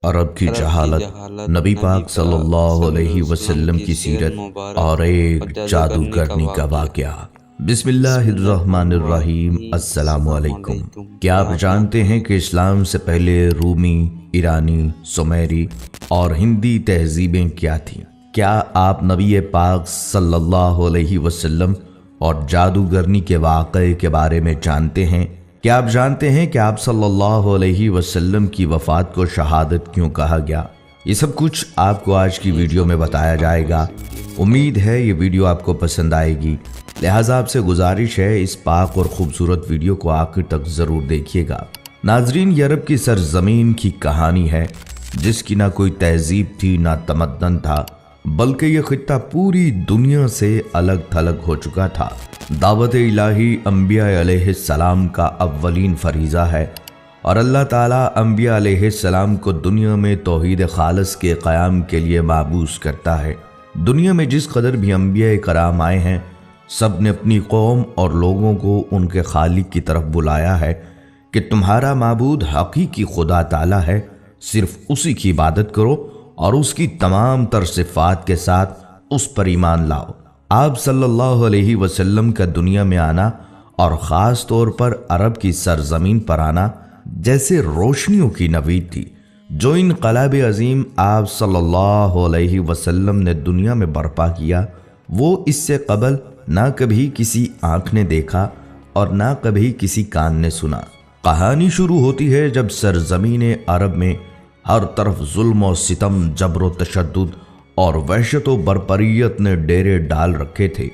عرب کی جہالت، نبی پاک صلی اللہ علیہ وسلم کی سیرت اور ایک جادوگرنی کا واقعہ۔ بسم اللہ الرحمن الرحیم۔ السلام علیکم۔ کیا آپ جانتے ہیں کہ اسلام سے پہلے رومی، ایرانی، سمیری اور ہندی تہذیبیں کیا تھیں؟ کیا آپ نبی پاک صلی اللہ علیہ وسلم اور جادوگرنی کے واقعے کے بارے میں جانتے ہیں؟ کیا آپ جانتے ہیں کہ آپ صلی اللہ علیہ وسلم کی وفات کو شہادت کیوں کہا گیا؟ یہ سب کچھ آپ کو آج کی ویڈیو میں بتایا جائے گا۔ امید ہے یہ ویڈیو آپ کو پسند آئے گی، لہٰذا آپ سے گزارش ہے اس پاک اور خوبصورت ویڈیو کو آخر تک ضرور دیکھیے گا۔ ناظرین، یہ عرب کی سرزمین کی کہانی ہے جس کی نہ کوئی تہذیب تھی نہ تمدن تھا، بلکہ یہ خطہ پوری دنیا سے الگ تھلگ ہو چکا تھا۔ دعوت الہی انبیاء علیہ السلام کا اولین فریضہ ہے، اور اللہ تعالیٰ انبیاء علیہ السلام کو دنیا میں توحید خالص کے قیام کے لیے مبعوث کرتا ہے۔ دنیا میں جس قدر بھی انبیاء کرام آئے ہیں، سب نے اپنی قوم اور لوگوں کو ان کے خالق کی طرف بلایا ہے کہ تمہارا معبود حقیقی خدا تعالیٰ ہے، صرف اسی کی عبادت کرو اور اس کی تمام تر صفات کے ساتھ اس پر ایمان لاؤ۔ آپ صلی اللہ علیہ وسلم کا دنیا میں آنا اور خاص طور پر عرب کی سرزمین پر آنا جیسے روشنیوں کی نوید تھی۔ جو انقلاب عظیم آپ صلی اللہ علیہ وسلم نے دنیا میں برپا کیا، وہ اس سے قبل نہ کبھی کسی آنکھ نے دیکھا اور نہ کبھی کسی کان نے سنا۔ کہانی شروع ہوتی ہے جب سرزمین عرب میں ہر طرف ظلم و ستم، جبر و تشدد اور وحشت و بربریت نے ڈیرے ڈال رکھے تھے۔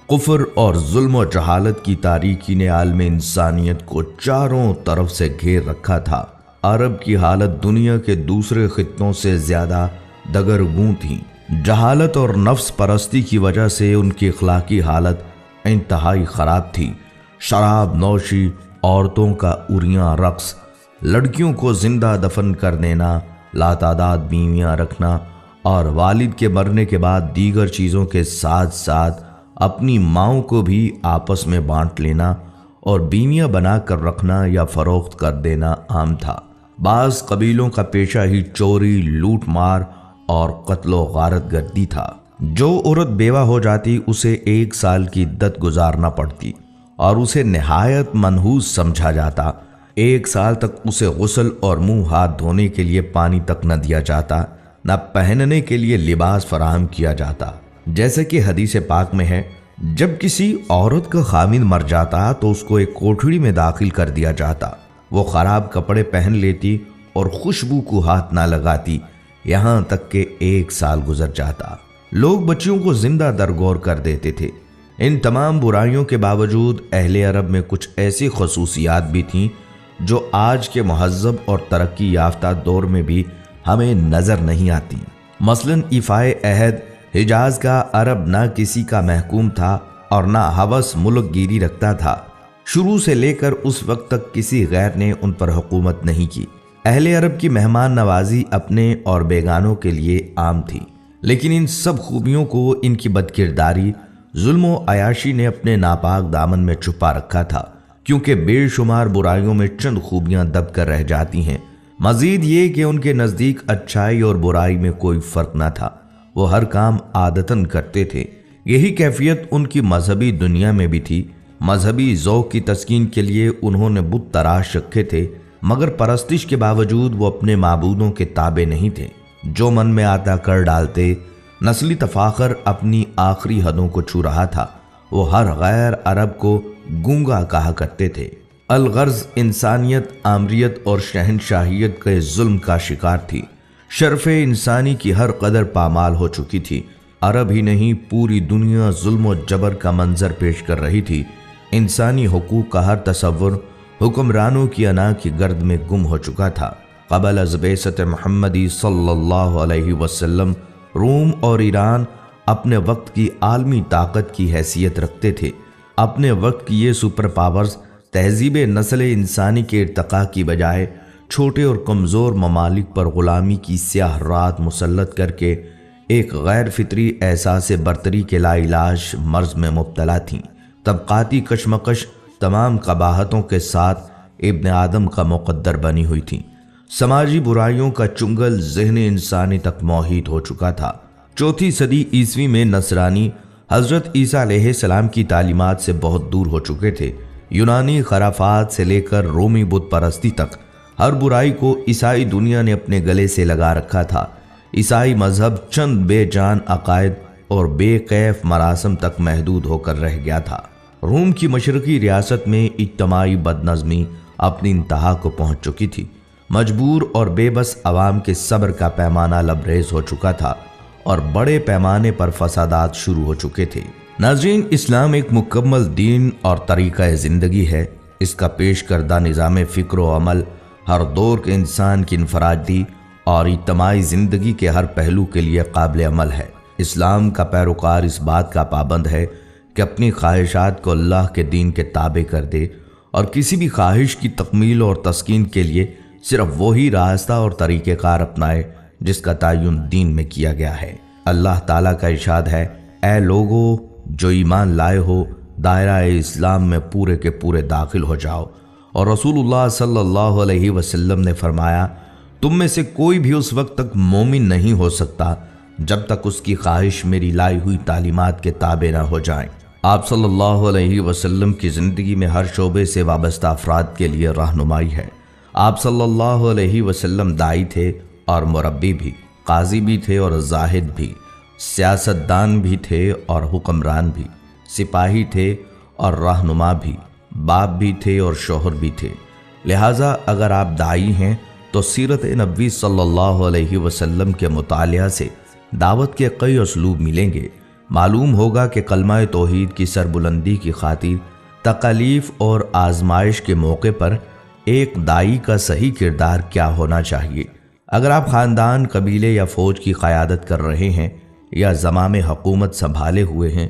کفر اور ظلم و جہالت کی تاریکی نے عالم انسانیت کو چاروں طرف سے گھیر رکھا تھا۔ عرب کی حالت دنیا کے دوسرے خطوں سے زیادہ دگرگوں تھی۔ جہالت اور نفس پرستی کی وجہ سے ان کی اخلاقی حالت انتہائی خراب تھی۔ شراب نوشی، عورتوں کا عریاں رقص، لڑکیوں کو زندہ دفن کر دینا، لاتعداد بیویاں رکھنا اور والد کے مرنے کے بعد دیگر چیزوں کے ساتھ ساتھ اپنی ماؤں کو بھی آپس میں بانٹ لینا اور بیویاں بنا کر رکھنا یا فروخت کر دینا عام تھا۔ بعض قبیلوں کا پیشہ ہی چوری، لوٹ مار اور قتل و غارت گردی تھا۔ جو عورت بیوہ ہو جاتی اسے 1 سال کی عدت گزارنا پڑتی اور اسے نہایت منحوس سمجھا جاتا۔ 1 سال تک اسے غسل اور منہ ہاتھ دھونے کے لیے پانی تک نہ دیا جاتا، نہ پہننے کے لیے لباس فراہم کیا جاتا۔ جیسے کہ حدیث پاک میں ہے، جب کسی عورت کا خامند مر جاتا تو اس کو ایک کوٹھڑی میں داخل کر دیا جاتا۔ وہ خراب کپڑے پہن لیتی اور خوشبو کو ہاتھ نہ لگاتی، یہاں تک کہ 1 سال گزر جاتا۔ لوگ بچیوں کو زندہ درگور کر دیتے تھے۔ ان تمام برائیوں کے باوجود اہل عرب میں کچھ ایسی خصوصیات بھی تھیں جو آج کے مہذب اور ترقی یافتہ دور میں بھی ہمیں نظر نہیں آتی۔ مثلاً ایفائے عہد، حجاز کا عرب نہ کسی کا محکوم تھا اور نہ ہوس ملک گیری رکھتا تھا۔ شروع سے لے کر اس وقت تک کسی غیر نے ان پر حکومت نہیں کی۔ اہل عرب کی مہمان نوازی اپنے اور بیگانوں کے لیے عام تھی، لیکن ان سب خوبیوں کو ان کی بدکرداری، ظلم و عیاشی نے اپنے ناپاک دامن میں چھپا رکھا تھا، کیونکہ بے شمار برائیوں میں چند خوبیاں دب کر رہ جاتی ہیں۔ مزید یہ کہ ان کے نزدیک اچھائی اور برائی میں کوئی فرق نہ تھا، وہ ہر کام عادتاً کرتے تھے۔ یہی کیفیت ان کی مذہبی دنیا میں بھی تھی۔ مذہبی ذوق کی تسکین کے لیے انہوں نے بت تراش رکھے تھے، مگر پرستش کے باوجود وہ اپنے معبودوں کے تابع نہیں تھے۔ جو من میں آتا کر ڈالتے۔ نسلی تفاخر اپنی آخری حدوں کو چھو رہا تھا۔ وہ ہر غیر عرب کو گونگا کہا کرتے تھے۔ الغرض انسانیت، آمریت اور شہنشاہیت کے ظلم کا شکار تھی۔ شرف انسانی کی ہر قدر پامال ہو چکی تھی۔ عرب ہی نہیں، پوری دنیا ظلم و جبر کا منظر پیش کر رہی تھی۔ انسانی حقوق کا ہر تصور حکمرانوں کی انا کی گرد میں گم ہو چکا تھا۔ قبل از بعثت محمدی صلی اللہ علیہ وسلم روم اور ایران اپنے وقت کی عالمی طاقت کی حیثیت رکھتے تھے۔ اپنے وقت کی یہ سپر پاورز تہذیب نسل انسانی کے ارتقاء کی بجائے چھوٹے اور کمزور ممالک پر غلامی کی سیاہ رات مسلط کر کے ایک غیر فطری احساس برتری کے لا علاج مرض میں مبتلا تھیں۔ طبقاتی کشمکش تمام قباحتوں کے ساتھ ابن آدم کا مقدر بنی ہوئی تھی۔ سماجی برائیوں کا چنگل ذہن انسانی تک محیط ہو چکا تھا۔ 4 صدی عیسوی میں نصرانی حضرت عیسیٰ علیہ السلام کی تعلیمات سے بہت دور ہو چکے تھے۔ یونانی خرافات سے لے کر رومی بت پرستی تک ہر برائی کو عیسائی دنیا نے اپنے گلے سے لگا رکھا تھا۔ عیسائی مذہب چند بے جان عقائد اور بے کیف مراسم تک محدود ہو کر رہ گیا تھا۔ روم کی مشرقی ریاست میں اجتماعی بدنظمی اپنی انتہا کو پہنچ چکی تھی۔ مجبور اور بے بس عوام کے صبر کا پیمانہ لبریز ہو چکا تھا اور بڑے پیمانے پر فسادات شروع ہو چکے تھے۔ ناظرین، اسلام ایک مکمل دین اور طریقہ زندگی ہے۔ اس کا پیش کردہ نظام فکر و عمل ہر دور کے انسان کی انفرادی اور اجتماعی زندگی کے ہر پہلو کے لیے قابل عمل ہے۔ اسلام کا پیروکار اس بات کا پابند ہے کہ اپنی خواہشات کو اللہ کے دین کے تابع کر دے اور کسی بھی خواہش کی تکمیل اور تسکین کے لیے صرف وہی راستہ اور طریقہ کار اپنائے جس کا تعین دین میں کیا گیا ہے۔ اللہ تعالیٰ کا ارشاد ہے، اے لوگو جو ایمان لائے ہو، دائرہ اسلام میں پورے کے پورے داخل ہو جاؤ۔ اور رسول اللہ صلی اللہ علیہ وسلم نے فرمایا، تم میں سے کوئی بھی اس وقت تک مومن نہیں ہو سکتا جب تک اس کی خواہش میری لائی ہوئی تعلیمات کے تابع نہ ہو جائیں۔ آپ صلی اللہ علیہ وسلم کی زندگی میں ہر شعبے سے وابستہ افراد کے لیے رہنمائی ہے۔ آپ صلی اللہ علیہ وسلم داعی تھے اور مربی بھی، قاضی بھی تھے اور زاہد بھی، سیاستدان بھی تھے اور حکمران بھی، سپاہی تھے اور رہنما بھی، باپ بھی تھے اور شوہر بھی تھے۔ لہٰذا اگر آپ داعی ہیں تو سیرت نبوی صلی اللہ علیہ وسلم کے مطالعہ سے دعوت کے کئی اسلوب ملیں گے۔ معلوم ہوگا کہ کلمہ توحید کی سربلندی کی خاطر تکالیف اور آزمائش کے موقع پر ایک داعی کا صحیح کردار کیا ہونا چاہیے۔ اگر آپ خاندان، قبیلے یا فوج کی قیادت کر رہے ہیں یا زمام حکومت سنبھالے ہوئے ہیں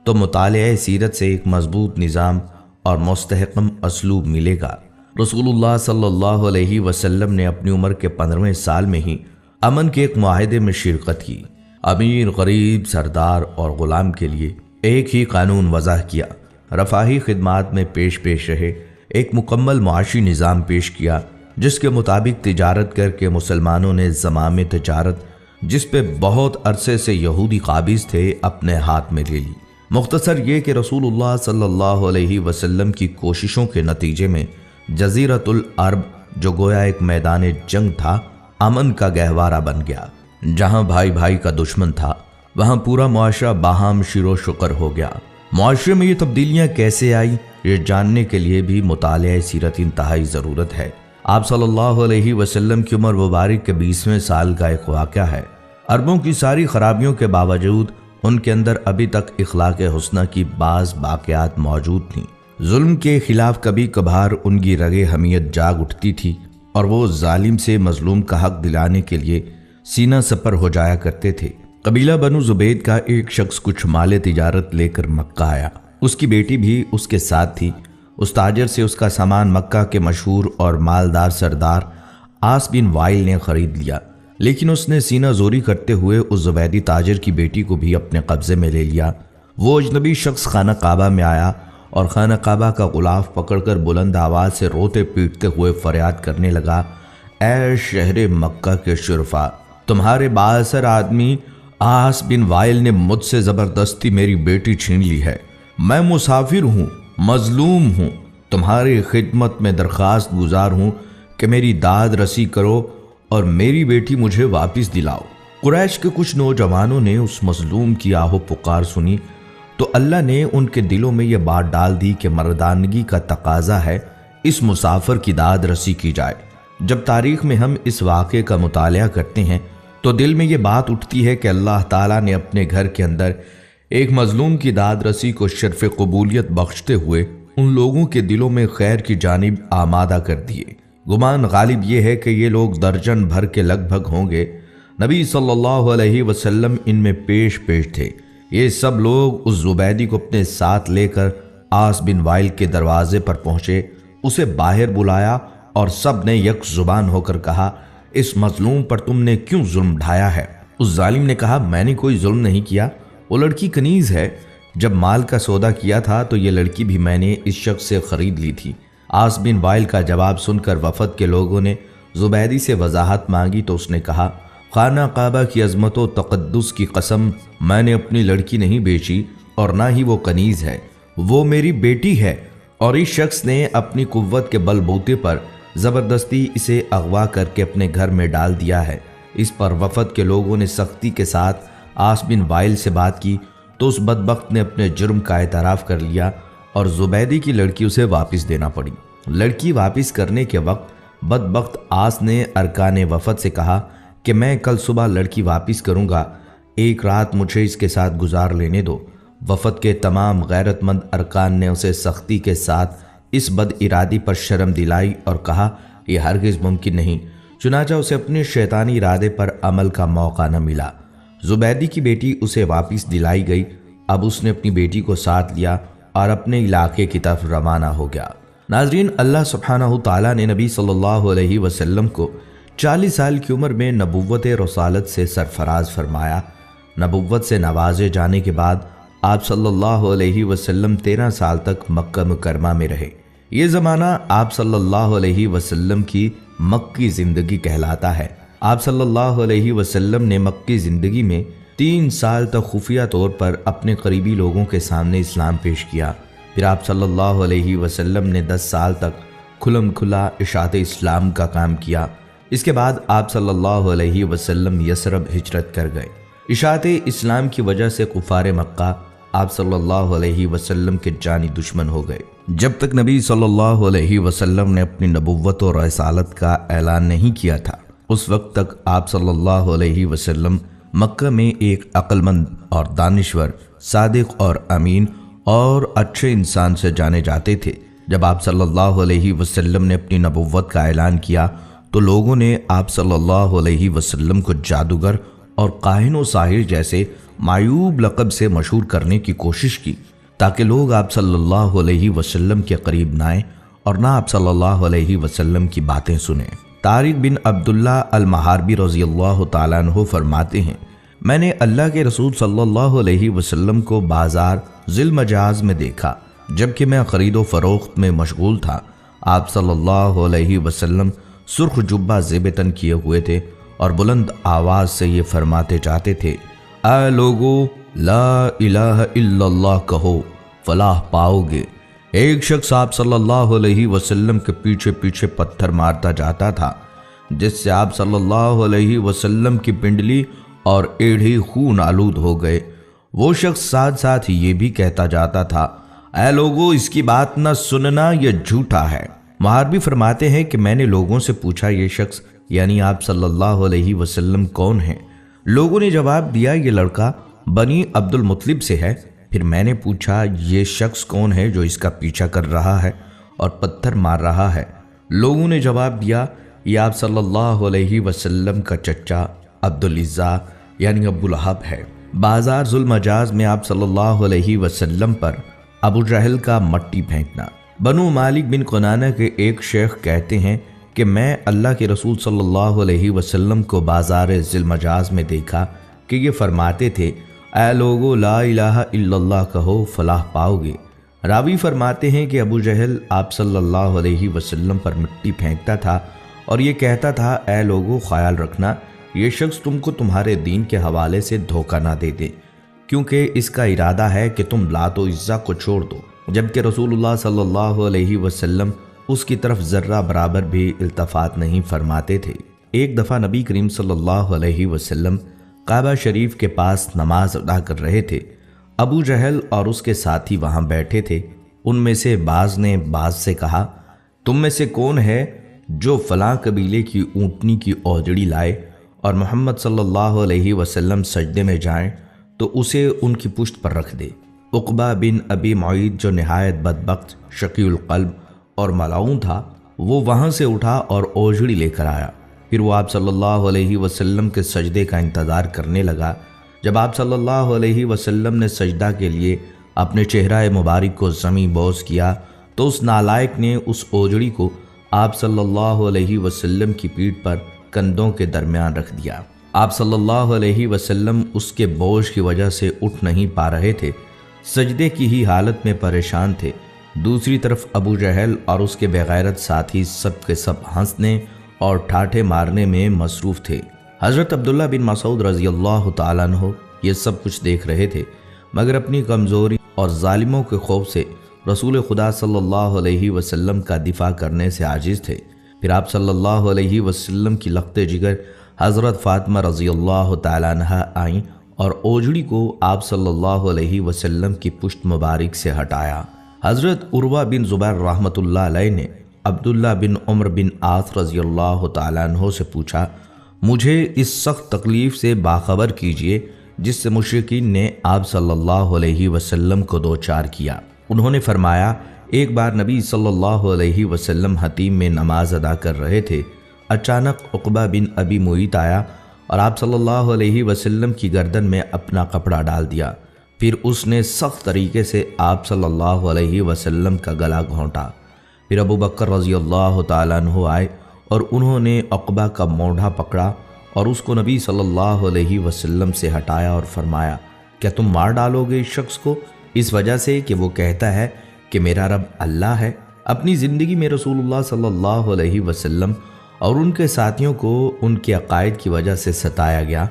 تو مطالعہ سیرت سے ایک مضبوط نظام اور مستحکم اسلوب ملے گا۔ رسول اللہ صلی اللہ علیہ وسلم نے اپنی عمر کے 15ویں سال میں ہی امن کے ایک معاہدے میں شرکت کی۔ امیر، غریب، سردار اور غلام کے لیے ایک ہی قانون وضع کیا، رفاہی خدمات میں پیش رہے، ایک مکمل معاشی نظام پیش کیا جس کے مطابق تجارت کر کے مسلمانوں نے زمام تجارت جس پہ بہت عرصے سے یہودی قابض تھے اپنے ہاتھ میں لے لی۔ مختصر یہ کہ رسول اللہ صلی اللہ علیہ وسلم کی کوششوں کے نتیجے میں جزیرۃ العرب جو گویا ایک میدان جنگ تھا، امن کا گہوارہ بن گیا۔ جہاں بھائی بھائی کا دشمن تھا وہاں پورا معاشرہ باہم شیر و شکر ہو گیا۔ معاشرے میں یہ تبدیلیاں کیسے آئیں، یہ جاننے کے لیے بھی مطالعہ سیرت انتہائی ضرورت ہے۔ آپ صلی اللہ علیہ وسلم کی عمر مبارک کے 20ویں سال کا ایک واقعہ ہے۔ عربوں کی ساری خرابیوں کے باوجود ان کے اندر ابھی تک اخلاق حسنہ کی بعض باقیات موجود تھیں۔ ظلم کے خلاف کبھی کبھار ان کی رگ حمیت جاگ اٹھتی تھی اور وہ ظالم سے مظلوم کا حق دلانے کے لیے سینہ سپر ہو جایا کرتے تھے۔ قبیلہ بنو زبید کا ایک شخص کچھ مال تجارت لے کر مکہ آیا۔ اس کی بیٹی بھی اس کے ساتھ تھی۔ اس تاجر سے اس کا سامان مکہ کے مشہور اور مالدار سردار عاص بن وائل نے خرید لیا، لیکن اس نے سینہ زوری کرتے ہوئے اس زبیدی تاجر کی بیٹی کو بھی اپنے قبضے میں لے لیا۔ وہ اجنبی شخص خانہ کعبہ میں آیا اور خانہ کعبہ کا غلاف پکڑ کر بلند آواز سے روتے پیٹتے ہوئے فریاد کرنے لگا، اے شہر مکہ کے شرفا، تمہارے بااثر آدمی عاص بن وائل نے مجھ سے زبردستی میری بیٹی چھین لی ہے۔ میں مسافر ہوں، مظلوم ہوں، تمہاری خدمت میں درخواست گزار ہوں کہ میری داد رسی کرو اور میری بیٹی مجھے واپس دلاؤ۔ قریش کے کچھ نوجوانوں نے اس مظلوم کی آہو پکار سنی تو اللہ نے ان کے دلوں میں یہ بات ڈال دی کہ مردانگی کا تقاضا ہے اس مسافر کی داد رسی کی جائے۔ جب تاریخ میں ہم اس واقعے کا مطالعہ کرتے ہیں تو دل میں یہ بات اٹھتی ہے کہ اللہ تعالیٰ نے اپنے گھر کے اندر ایک مظلوم کی داد رسی کو شرف قبولیت بخشتے ہوئے ان لوگوں کے دلوں میں خیر کی جانب آمادہ کر دیے۔ گمان غالب یہ ہے کہ یہ لوگ درجن بھر کے لگ بھگ ہوں گے۔ نبی صلی اللہ علیہ وسلم ان میں پیش تھے۔ یہ سب لوگ اس زبیدی کو اپنے ساتھ لے کر عاص بن وائل کے دروازے پر پہنچے، اسے باہر بلایا اور سب نے یک زبان ہو کر کہا، اس مظلوم پر تم نے کیوں ظلم ڈھایا ہے؟ اس ظالم نے کہا، میں نے کوئی ظلم نہیں کیا، وہ لڑکی کنیز ہے۔ جب مال کا سودا کیا تھا تو یہ لڑکی بھی میں نے اس شخص سے خرید لی تھی۔ عاص بن وائل کا جواب سن کر وفد کے لوگوں نے زبیدی سے وضاحت مانگی تو اس نے کہا، خانہ کعبہ کی عظمت و تقدس کی قسم، میں نے اپنی لڑکی نہیں بیچی اور نہ ہی وہ کنیز ہے، وہ میری بیٹی ہے، اور اس شخص نے اپنی قوت کے بل بوتے پر زبردستی اسے اغوا کر کے اپنے گھر میں ڈال دیا ہے۔ اس پر وفد کے لوگوں نے سختی کے ساتھ عاص بن وائل سے بات کی تو اس بدبخت نے اپنے جرم کا اعتراف کر لیا اور زبیدی کی لڑکی اسے واپس دینا پڑی۔ لڑکی واپس کرنے کے وقت بدبخت عاص نے ارکان وفد سے کہا کہ میں کل صبح لڑکی واپس کروں گا، ایک رات مجھے اس کے ساتھ گزار لینے دو۔ وفد کے تمام غیرت مند ارکان نے اسے سختی کے ساتھ اس بد ارادی پر شرم دلائی اور کہا یہ ہرگز ممکن نہیں، چنانچہ اسے اپنے شیطانی ارادے پر عمل کا موقع نہ ملا۔ زبیدی کی بیٹی اسے واپس دلائی گئی۔ اب اس نے اپنی بیٹی کو ساتھ لیا اور اپنے علاقے کی طرف روانہ ہو گیا۔ ناظرین، اللہ سبحانہ تعالیٰ نے نبی صلی اللہ علیہ وسلم کو 40 سال کی عمر میں نبوت رسالت سے سرفراز فرمایا۔ نبوت سے نوازے جانے کے بعد آپ صلی اللہ علیہ وسلم 13 سال تک مکہ مکرمہ میں رہے۔ یہ زمانہ آپ صلی اللہ علیہ وسلم کی مکی زندگی کہلاتا ہے۔ آپ صلی اللہ علیہ وسلم نے مکی زندگی میں 3 سال تک خفیہ طور پر اپنے قریبی لوگوں کے سامنے اسلام پیش کیا۔ پھر آپ صلی اللہ علیہ وسلم نے 10 سال تک کھلم کھلا اشاعت اسلام کا کام کیا۔ اس کے بعد آپ صلی اللہ علیہ وسلم یثرب ہجرت کر گئے۔ اشاعت اسلام کی وجہ سے کفار مکہ آپ صلی اللہ علیہ وسلم کے جانی دشمن ہو گئے۔ جب تک نبی صلی اللہ علیہ وسلم نے اپنی نبوت اور رسالت کا اعلان نہیں کیا تھا، اس وقت تک آپ صلی اللہ علیہ وسلم مکہ میں ایک عقل مند اور دانشور، صادق اور امین اور اچھے انسان سے جانے جاتے تھے۔ جب آپ صلی اللہ علیہ وسلم نے اپنی نبوت کا اعلان کیا تو لوگوں نے آپ صلی اللہ علیہ وسلم کو جادوگر اور کاہن و ساحر جیسے معیوب لقب سے مشہور کرنے کی کوشش کی تاکہ لوگ آپ صلی اللہ علیہ وسلم کے قریب نہ آئیں اور نہ آپ صلی اللہ علیہ وسلم کی باتیں سنیں۔ طارق بن عبداللہ المحاربی رضی اللہ تعالیٰ عنہ فرماتے ہیں، میں نے اللہ کے رسول صلی اللہ علیہ وسلم کو بازار ذی المجاز میں دیکھا جبکہ میں خرید و فروخت میں مشغول تھا۔ آپ صلی اللہ علیہ وسلم سرخ جبہ زیب تن کیے ہوئے تھے اور بلند آواز سے یہ فرماتے جاتے تھے، اے لوگو لا الہ الا اللہ کہو فلاح پاؤ گے۔ ایک شخص آپ صلی اللہ علیہ وسلم کے پیچھے پیچھے پتھر مارتا جاتا تھا جس سے آپ صلی اللہ علیہ وسلم کی پنڈلی اور ایڑھی خون آلود ہو گئے۔ وہ شخص ساتھ ساتھ یہ بھی کہتا جاتا تھا، اے لوگو اس کی بات نہ سننا، یہ جھوٹا ہے۔ محاربی فرماتے ہیں کہ میں نے لوگوں سے پوچھا یہ شخص یعنی آپ صلی اللہ علیہ وسلم کون ہیں؟ لوگوں نے جواب دیا یہ لڑکا بنی عبد المطلب سے ہے۔ پھر میں نے پوچھا یہ شخص کون ہے جو اس کا پیچھا کر رہا ہے اور پتھر مار رہا ہے؟ لوگوں نے جواب دیا یہ آپ صلی اللہ علیہ وسلم کا چچا عبدالعزیٰ یعنی ابو لہب ہے۔ بازار ذی المجاز میں آپ صلی اللہ علیہ وسلم پر ابو جہل کا مٹی پھینکنا۔ بنو مالک بن کنانہ کے ایک شیخ کہتے ہیں کہ میں اللہ کے رسول صلی اللہ علیہ وسلم کو بازار ذی المجاز میں دیکھا کہ یہ فرماتے تھے، اے لوگو لا الہ الا اللہ کہو فلاح پاؤ گے۔ راوی فرماتے ہیں کہ ابو جہل آپ صلی اللہ علیہ وسلم پر مٹی پھینکتا تھا اور یہ کہتا تھا، اے لوگو خیال رکھنا یہ شخص تم کو تمہارے دین کے حوالے سے دھوکہ نہ دے دے، کیونکہ اس کا ارادہ ہے کہ تم لات و عزا کو چھوڑ دو، جبکہ رسول اللہ صلی اللہ علیہ وسلم اس کی طرف ذرہ برابر بھی التفات نہیں فرماتے تھے۔ ایک دفعہ نبی کریم صلی اللہ علیہ وسلم کعبہ شریف کے پاس نماز ادا کر رہے تھے۔ ابو جہل اور اس کے ساتھی وہاں بیٹھے تھے۔ ان میں سے بعض نے بعض سے کہا، تم میں سے کون ہے جو فلاں قبیلے کی اونٹنی کی اوجڑی لائے اور محمد صلی اللہ علیہ وسلم سجدے میں جائیں تو اسے ان کی پشت پر رکھ دے۔ عقبہ بن ابی معیط جو نہایت بدبخت، شقی القلب اور ملعون تھا، وہ وہاں سے اٹھا اور اوجڑی لے کر آیا۔ پھر وہ آپ صلی اللہ علیہ وسلم کے سجدے کا انتظار کرنے لگا۔ جب آپ صلی اللہ علیہ وسلم نے سجدہ کے لیے اپنے چہرہ مبارک کو زمیں بوس کیا تو اس نالائق نے اس اوجڑی کو آپ صلی اللہ علیہ وسلم کی پیٹھ پر کندھوں کے درمیان رکھ دیا۔ آپ صلی اللہ علیہ وسلم اس کے بوجھ کی وجہ سے اٹھ نہیں پا رہے تھے، سجدے کی ہی حالت میں پریشان تھے۔ دوسری طرف ابو جہل اور اس کے بے غیرت ساتھی سب کے سب ہنسنے اور ٹھاٹھے مارنے میں مصروف تھے۔ حضرت عبداللہ بن مسعود رضی اللہ تعالیٰ عنہ یہ سب کچھ دیکھ رہے تھے، مگر اپنی کمزوری اور ظالموں کے خوف سے رسول خدا صلی اللہ علیہ وسلم کا دفاع کرنے سے عاجز تھے۔ پھر آپ صلی اللہ علیہ وسلم کی لخت جگر حضرت فاطمہ رضی اللہ تعالیٰ عنہ آئیں اور اوجڑی کو آپ صلی اللہ علیہ وسلم کی پشت مبارک سے ہٹایا۔ حضرت عروہ بن زبیر رحمۃ اللہ علیہ نے عبداللہ بن عمر بن عاص رضی اللہ تعالیٰ عنہ سے پوچھا، مجھے اس سخت تکلیف سے باخبر کیجئے جس سے مشرکین نے آپ صلی اللہ علیہ وسلم کو دوچار کیا۔ انہوں نے فرمایا، ایک بار نبی صلی اللہ علیہ وسلم حتیم میں نماز ادا کر رہے تھے، اچانک عقبہ بن ابی معیط آیا اور آپ صلی اللہ علیہ وسلم کی گردن میں اپنا کپڑا ڈال دیا۔ پھر اس نے سخت طریقے سے آپ صلی اللہ علیہ وسلم کا گلا گھونٹا۔ پھر ابو بکر رضی اللہ تعالیٰ عنہ آئے اور انہوں نے عقبہ کا موڈھا پکڑا اور اس کو نبی صلی اللہ علیہ وسلم سے ہٹایا اور فرمایا، کیا تم مار ڈالو گے اس شخص کو اس وجہ سے کہ وہ کہتا ہے کہ میرا رب اللہ ہے؟ اپنی زندگی میں رسول اللہ صلی اللہ علیہ وسلم اور ان کے ساتھیوں کو ان کے عقائد کی وجہ سے ستایا گیا،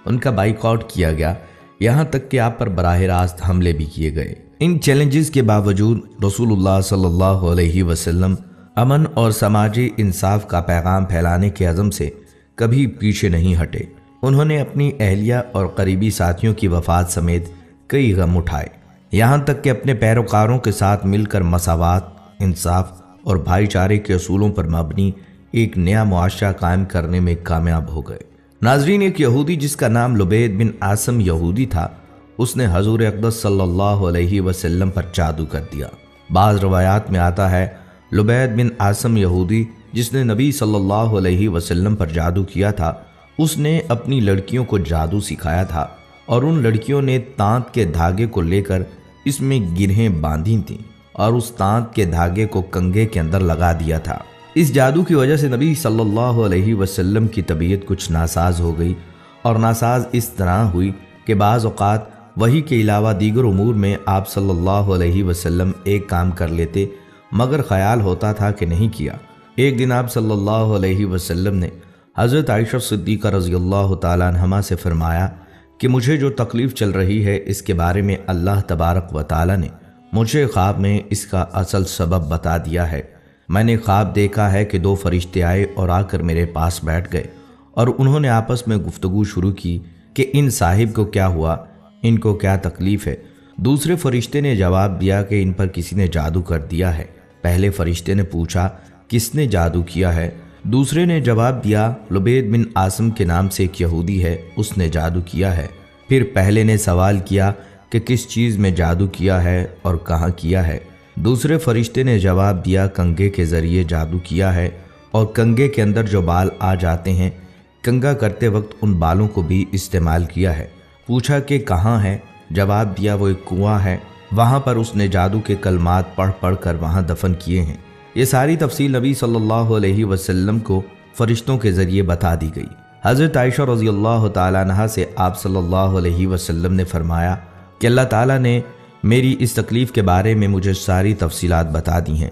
ان کا بائیکاٹ کیا گیا، یہاں تک کہ آپ پر براہ راست حملے بھی کیے گئے۔ ان چیلنجز کے باوجود رسول اللہ صلی اللہ علیہ وسلم امن اور سماجی انصاف کا پیغام پھیلانے کے عزم سے کبھی پیچھے نہیں ہٹے۔ انہوں نے اپنی اہلیہ اور قریبی ساتھیوں کی وفات سمیت کئی غم اٹھائے، یہاں تک کہ اپنے پیروکاروں کے ساتھ مل کر مساوات، انصاف اور بھائی چارے کے اصولوں پر مبنی ایک نیا معاشرہ قائم کرنے میں کامیاب ہو گئے۔ ناظرین، ایک یہودی جس کا نام لبید بن عاصم یہودی تھا، اس نے حضور اقدس صلی اللہ علیہ وسلم پر جادو کر دیا۔ بعض روایات میں آتا ہے لبید بن عاصم یہودی جس نے نبی صلی اللہ علیہ وسلم پر جادو کیا تھا، اس نے اپنی لڑکیوں کو جادو سکھایا تھا اور ان لڑکیوں نے تانت کے دھاگے کو لے کر اس میں گرہیں باندھی تھیں اور اس تانت کے دھاگے کو کنگھے کے اندر لگا دیا تھا۔ اس جادو کی وجہ سے نبی صلی اللہ علیہ وسلم کی طبیعت کچھ ناساز ہو گئی، اور ناساز اس طرح ہوئی کہ بعض اوقات وحی کے علاوہ دیگر امور میں آپ صلی اللہ علیہ وسلم ایک کام کر لیتے مگر خیال ہوتا تھا کہ نہیں کیا۔ ایک دن آپ صلی اللہ علیہ وسلم نے حضرت عائشہ صدیقہ رضی اللہ تعالیٰ عنہا سے فرمایا کہ مجھے جو تکلیف چل رہی ہے اس کے بارے میں اللہ تبارک و تعالیٰ نے مجھے خواب میں اس کا اصل سبب بتا دیا ہے۔ میں نے خواب دیکھا ہے کہ دو فرشتے آئے اور آ کر میرے پاس بیٹھ گئے اور انہوں نے آپس میں گفتگو شروع کی کہ ان صاحب کو کیا ہوا، ان کو کیا تکلیف ہے۔ دوسرے فرشتے نے جواب دیا کہ ان پر کسی نے جادو کر دیا ہے۔ پہلے فرشتے نے پوچھا کس نے جادو کیا ہے؟ دوسرے نے جواب دیا لبید بن عاصم کے نام سے ایک یہودی ہے، اس نے جادو کیا ہے۔ پھر پہلے نے سوال کیا کہ کس چیز میں جادو کیا ہے اور کہاں کیا ہے؟ دوسرے فرشتے نے جواب دیا کنگھے کے ذریعے جادو کیا ہے اور کنگھے کے اندر جو بال آ جاتے ہیں کنگھا کرتے وقت ان بالوں کو بھی استعمال کیا ہے۔ پوچھا کہ کہاں ہے؟ جواب دیا وہ ایک کنواں ہے، وہاں پر اس نے جادو کے کلمات پڑھ پڑھ کر وہاں دفن کیے ہیں۔ یہ ساری تفصیل نبی صلی اللہ علیہ وسلم کو فرشتوں کے ذریعے بتا دی گئی۔ حضرت عائشہ رضی اللہ تعالیٰ عنہا سے آپ صلی اللہ علیہ وسلم نے فرمایا کہ اللہ تعالیٰ نے میری اس تکلیف کے بارے میں مجھے ساری تفصیلات بتا دی ہیں۔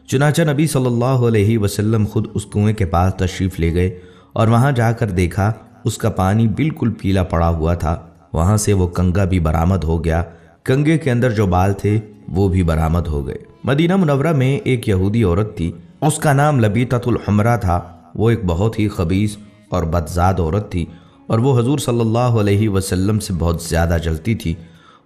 چنانچہ نبی صلی اللہ علیہ وسلم خود اس کنویں کے پاس تشریف لے گئے اور وہاں جا کر دیکھا اس کا پانی بالکل پیلا پڑا ہوا تھا۔ وہاں سے وہ کنگھا بھی برآمد ہو گیا، کنگھے کے اندر جو بال تھے وہ بھی برآمد ہو گئے۔ مدینہ منورہ میں ایک یہودی عورت تھی، اس کا نام لبیطۃ الحمرا تھا۔ وہ ایک بہت ہی خبیث اور بدذات عورت تھی اور وہ حضور صلی اللہ علیہ وسلم سے بہت زیادہ جلتی تھی۔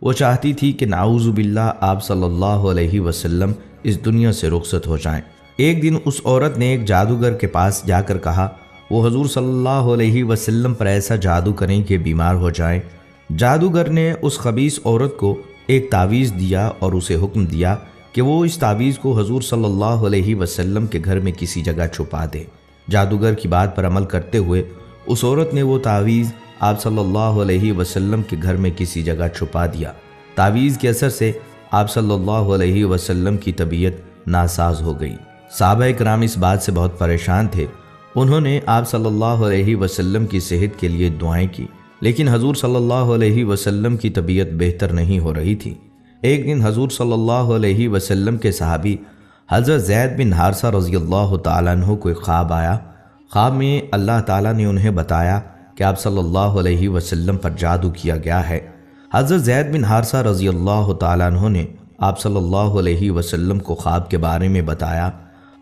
وہ چاہتی تھی کہ نعوذ باللہ آپ صلی اللہ علیہ وسلم اس دنیا سے رخصت ہو جائیں۔ ایک دن اس عورت نے ایک جادوگر کے پاس جا کر کہا وہ حضور صلی اللہ علیہ وسلم پر ایسا جادو کریں کہ بیمار ہو جائیں۔ جادوگر نے اس خبیث عورت کو ایک تعویذ دیا اور اسے حکم دیا کہ وہ اس تعویذ کو حضور صلی اللہ علیہ وسلم کے گھر میں کسی جگہ چھپا دے۔ جادوگر کی بات پر عمل کرتے ہوئے اس عورت نے وہ تعویذ آپ صلی اللہ علیہ وسلم کے گھر میں کسی جگہ چھپا دیا۔ تعویذ کے اثر سے آپ صلی اللہ علیہ وسلم کی طبیعت ناساز ہو گئی۔ صحابہ کرام اس بات سے بہت پریشان تھے۔ انہوں نے آپ صلی اللہ علیہ وسلم کی صحت کے لیے دعائیں کی، لیکن حضور صلی اللہ علیہ وسلم کی طبیعت بہتر نہیں ہو رہی تھی۔ ایک دن حضور صلی اللہ علیہ وسلم کے صحابی حضرت زید بن حارثہ رضی اللہ تعالیٰ عنہ کو ایک خواب آیا۔ خواب میں اللہ تعالیٰ نے انہیں بتایا کہ آپ صلی اللہ علیہ وسلم پر جادو کیا گیا ہے۔ حضرت زید بن حارثہ رضی اللہ تعالیٰ عنہ نے آپ صلی اللہ علیہ وسلم کو خواب کے بارے میں بتایا۔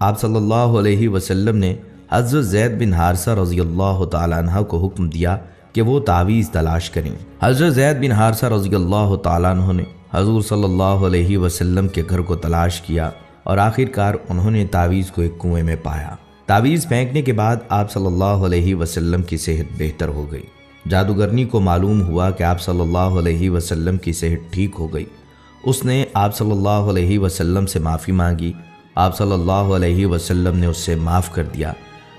آپ صلی اللہ علیہ وسلم نے حضرت زید بن حارثہ رضی اللہ تعالیٰ عنہ کو حکم دیا کہ وہ تعویذ تلاش کریں۔ حضرت زید بن حارثہ رضی اللہ تعالیٰ عنہ نے حضور صلی اللہ علیہ وسلم کے گھر کو تلاش کیا اور آخرکار انہوں نے تعویذ کو ایک کنویں میں پایا۔ تعویذ پھینکنے کے بعد آپ صلی اللہ علیہ وسلم کی صحت بہتر ہو گئی۔ جادوگرنی کو معلوم ہوا کہ آپ صلی اللہ علیہ وسلم کی صحت ٹھیک ہو گئی۔ اس نے آپ صلی اللہ علیہ وسلم سے معافی مانگی۔ آپ صلی اللہ علیہ وسلم نے اس سے معاف کر دیا،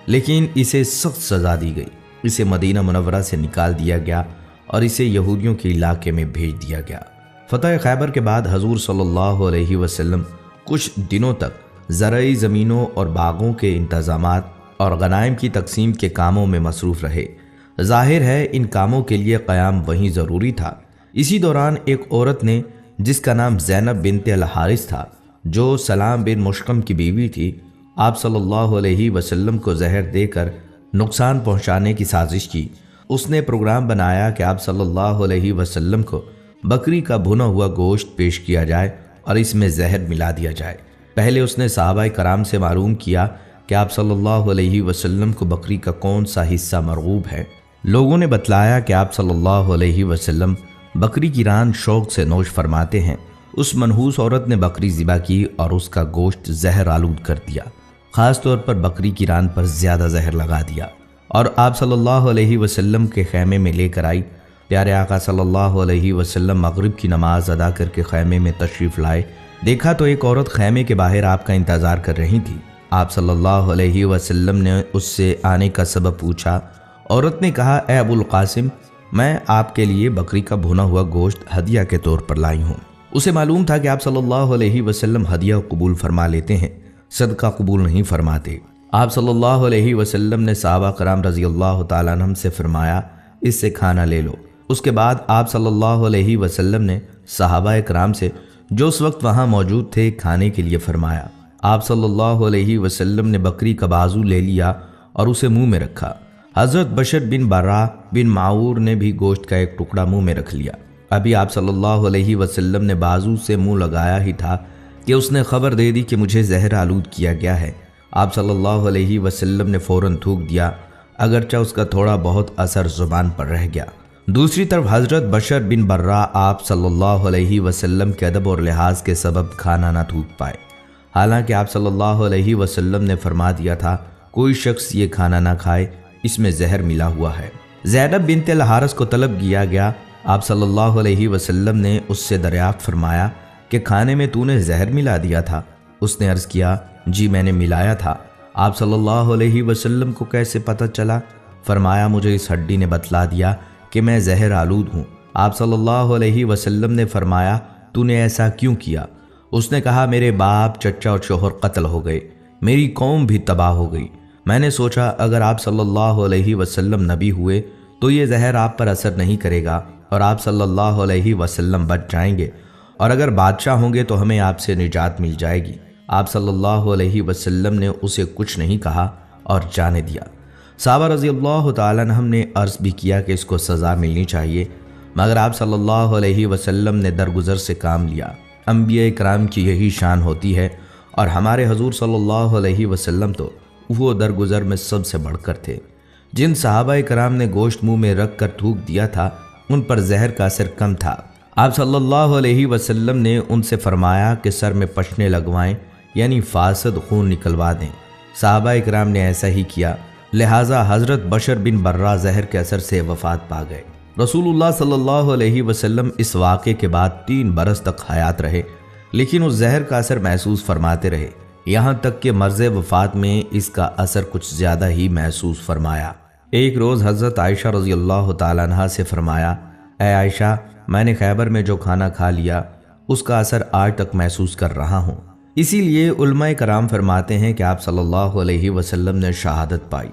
لیکن اسے سخت سزا دی گئی۔ اسے مدینہ منورہ سے نکال دیا گیا اور اسے یہودیوں کے علاقے میں بھیج دیا گیا۔ فتح خیبر کے بعد حضور صلی اللہ علیہ وسلم کچھ دنوں تک زرعی زمینوں اور باغوں کے انتظامات اور غنائم کی تقسیم کے کاموں میں مصروف رہے۔ ظاہر ہے ان کاموں کے لیے قیام وہیں ضروری تھا۔ اسی دوران ایک عورت نے جس کا نام زینب بنت الحارث تھا، جو سلام بن مشکم کی بیوی تھی، آپ صلی اللہ علیہ وسلم کو زہر دے کر نقصان پہنچانے کی سازش کی۔ اس نے پروگرام بنایا کہ آپ صلی اللہ علیہ وسلم کو بکری کا بھنا ہوا گوشت پیش کیا جائے اور اس میں زہر ملا دیا جائے۔ پہلے اس نے صحابہ کرام سے معلوم کیا کہ آپ صلی اللہ علیہ وسلم کو بکری کا کون سا حصہ مرغوب ہے۔ لوگوں نے بتلایا کہ آپ صلی اللہ علیہ وسلم بکری کی ران شوق سے نوش فرماتے ہیں۔ اس منحوس عورت نے بکری ذبح کی اور اس کا گوشت زہر آلود کر دیا، خاص طور پر بکری کی ران پر زیادہ زہر لگا دیا، اور آپ صلی اللہ علیہ وسلم کے خیمے میں لے کر آئی۔ پیارے آقا صلی اللہ علیہ وسلم مغرب کی نماز ادا کر کے خیمے میں تشریف لائے۔ دیکھا تو ایک عورت خیمے کے باہر آپ کا انتظار کر رہی تھی۔ آپ صلی اللہ علیہ وسلم نے اس سے آنے کا سبب پوچھا۔ عورت نے کہا، اے ابو القاسم، میں آپ کے لیے بکری کا بھنا ہوا گوشت ہدیہ کے طور پر لائی ہوں۔ اسے معلوم تھا کہ آپ صلی اللہ علیہ وسلم ہدیہ قبول فرما لیتے ہیں، صدقہ قبول نہیں فرماتے۔ آپ صلی اللہ علیہ وسلم نے صحابہ کرام رضی اللہ تعالیٰ عنہم سے فرمایا، اس سے کھانا لے لو۔ اس کے بعد آپ صلی اللہ علیہ وسلم نے صحابہ کرام سے جو اس وقت وہاں موجود تھے کھانے کے لیے فرمایا۔ آپ صلی اللہ علیہ وسلم نے بکری کا بازو لے لیا اور اسے منہ میں رکھا۔ حضرت بشر بن برا بن معور نے بھی گوشت کا ایک ٹکڑا منہ میں رکھ لیا۔ ابھی آپ صلی اللہ علیہ وسلم نے بازو سے منہ لگایا ہی تھا کہ اس نے خبر دے دی کہ مجھے زہر آلود کیا گیا ہے۔ آپ صلی اللہ علیہ وسلم نے فوراً تھوک دیا، اگرچہ اس کا تھوڑا بہت اثر زبان پر رہ گیا۔ دوسری طرف حضرت بشر بن برا آپ صلی اللہ علیہ وسلم کے ادب اور لحاظ کے سبب کھانا نہ تھوک پائے، حالانکہ آپ صلی اللہ علیہ وسلم نے فرما دیا تھا کوئی شخص یہ کھانا نہ کھائے، اس میں زہر ملا ہوا ہے۔ زینب بنت الحارث کو طلب کیا گیا۔ آپ صلی اللہ علیہ وسلم نے اس سے دریافت فرمایا کہ کھانے میں تو نے زہر ملا دیا تھا؟ اس نے عرض کیا، جی میں نے ملایا تھا۔ آپ صلی اللہ علیہ وسلم کو کیسے پتہ چلا؟ فرمایا، مجھے اس ہڈی نے بتلا دیا کہ میں زہر آلود ہوں۔ آپ صلی اللہ علیہ وسلم نے فرمایا، تو نے ایسا کیوں کیا؟ اس نے کہا، میرے باپ، چچا اور شوہر قتل ہو گئے، میری قوم بھی تباہ ہو گئی۔ میں نے سوچا اگر آپ صلی اللہ علیہ وسلم نبی ہوئے تو یہ زہر آپ پر اثر نہیں کرے گا اور آپ صلی اللہ علیہ وسلم بچ جائیں گے، اور اگر بادشاہ ہوں گے تو ہمیں آپ سے نجات مل جائے گی۔ آپ صلی اللہ علیہ وسلم نے اسے کچھ نہیں کہا اور جانے دیا۔ صحابہ رضی اللہ تعالیٰ عنہم نے عرض بھی کیا کہ اس کو سزا ملنی چاہیے، مگر آپ صلی اللہ علیہ وسلم نے درگزر سے کام لیا۔ انبیاء کرام کی یہی شان ہوتی ہے، اور ہمارے حضور صلی اللہ علیہ وسلم تو وہ درگزر میں سب سے بڑھ کر تھے۔ جن صحابہ کرام نے گوشت منہ میں رکھ کر تھوک دیا تھا ان پر زہر کا اثر کم تھا۔ آپ صلی اللہ علیہ وسلم نے ان سے فرمایا کہ سر میں پشنے لگوائیں، یعنی فاسد خون نکلوا دیں۔ صحابہ کرام نے ایسا ہی کیا، لہٰذا حضرت بشر بن برا زہر کے اثر سے وفات پا گئے۔ رسول اللہ صلی اللہ علیہ وسلم اس واقعے کے بعد 3 برس تک حیات رہے، لیکن اس زہر کا اثر محسوس فرماتے رہے، یہاں تک کہ مرض وفات میں اس کا اثر کچھ زیادہ ہی محسوس فرمایا۔ ایک روز حضرت عائشہ رضی اللہ تعالیٰ عنہا سے فرمایا، اے عائشہ، میں نے خیبر میں جو کھانا کھا لیا اس کا اثر آج تک محسوس کر رہا ہوں۔ اسی لیے علماء کرام فرماتے ہیں کہ آپ صلی اللہ علیہ وسلم نے شہادت پائی۔